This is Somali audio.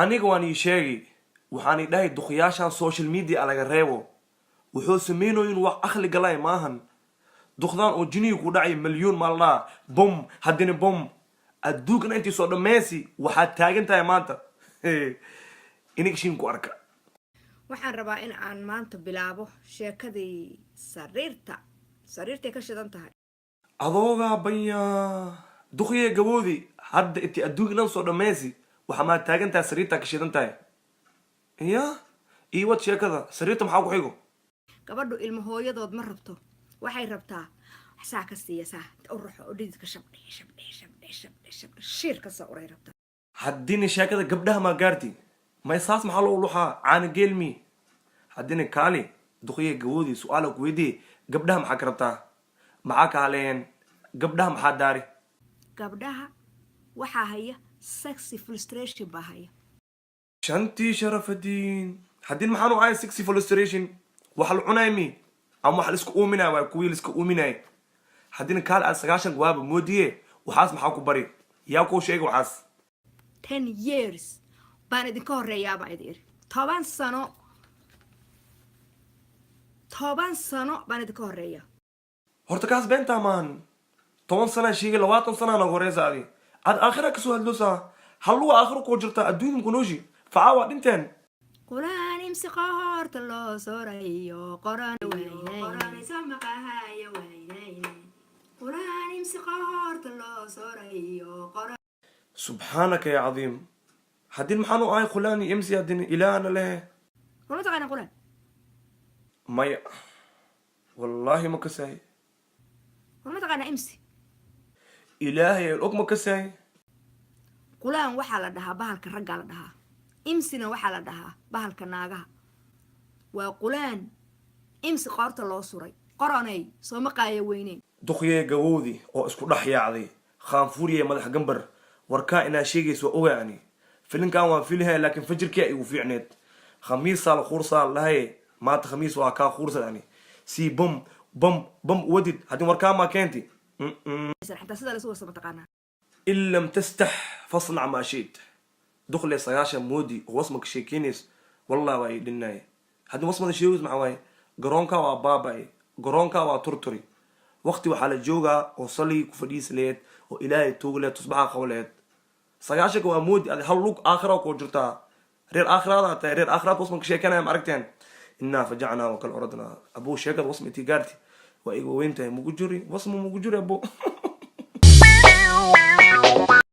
aniga waan ii sheegay waxaan idhahay duqyaashan social media laga reebo wuxuu sameynooyin wax akhli galay maahan duqdaan oo jiniga ku dhacay milyoon maalna bom hadina bom adduunkana intii soo dhameysay waxaad taagan tahay maanta iniga shin ku arka waxaan rabaa in aan maanta bilaabo sheekadii sariirtay ka shidan tahay adoogaa banya duqyee gaboodi hadda intii adduunkana soo dhameysay waxa ma taagan tahay sariirta ka shidan tahay ya wad sheekada sariirta maxaa ku xigo gabadhu ilmo hooyadood ma rabto waxay rabtaa saa ka siiya saa u ruxo oo dhididka shabdhe shiir ka soo uray rabtaa haddina sheekada gabdhaha ma gaarti may saas maxaa loo luxaa caana geelmi haddina kaali duqyee gaboodi su-aala ku weydii gabdhaha maxaa ka rabtaa maxaa ka haleen gabdhaha maxaa daari gabdhaha waxaa haya sexy frustration baa haya shantii sharafadiin haddin maxaan u ahay sexy frustration wax la cunay mi ama wax la isku uuminaya waa kuwii la iska uuminaya haddina kaal aad 9 gawaaba moodiye waxaas maxaa ku bari yaa kuu sheegay waxaas 10 years baan idinka horeeyaaba idin 10 sano baan idinka horeeya horta kaas beentaa maan 10 sano sheegay 20 sano na horeysa adi ad aakhira ka soo hadloosa haluu aakhiro ku jirta adduunka ku nooshi faawa dhinteen quraan imsiqa horta loo soorayo quraan samaqahayo waynayne quraan imsiqa horta loo soorayo quraan subhanaka ya عظيم haddin maxaan u ahay qulaani imsi haddin ilaana leh wala taqaana quraan maya wallahi ma kasay wala taqaana imsi ilaahay og ma kasay qulaan waxaa la dhahaa bahalka ragga la dhahaa imsina waxaa la dhahaa bahalka naagaha waa qulaan imsi qoorta loo suray qoranay soo maqaaya weyneyn duqyee gawoodi oo isku dhex yaacday khaanfuuriye madax gambar warkaa inaa sheegayso ogaani filinkan waan filahay laakiin fajirkii ay ugu fiicneed khamiisa la khursaa lahay maanta khamiis waa kaa khursadani si bom wadid haddii warkaa ma keenti xataa sida la soo wasaba taqaanaa إن لم تستح فاصنع ما شئت دخل 9 مودي واسمك شيكينيس والله واي دناي هذا واسمه شيوز مع واي قرونكا وباباي قرونكا وترتري وقتي وحال جوجا وصلي كفديس ليت وإلهي توغلت تصبح قولت 9 ومودي هذا هلوك آخرة وكوجرتا رير آخرة رير آخرة واسمك شيكنا معركتين إنا فجعنا وكل أردنا أبو شيكت واسمتي قارتي وإيجو وينتهي مجوري واسمه مجوري أبو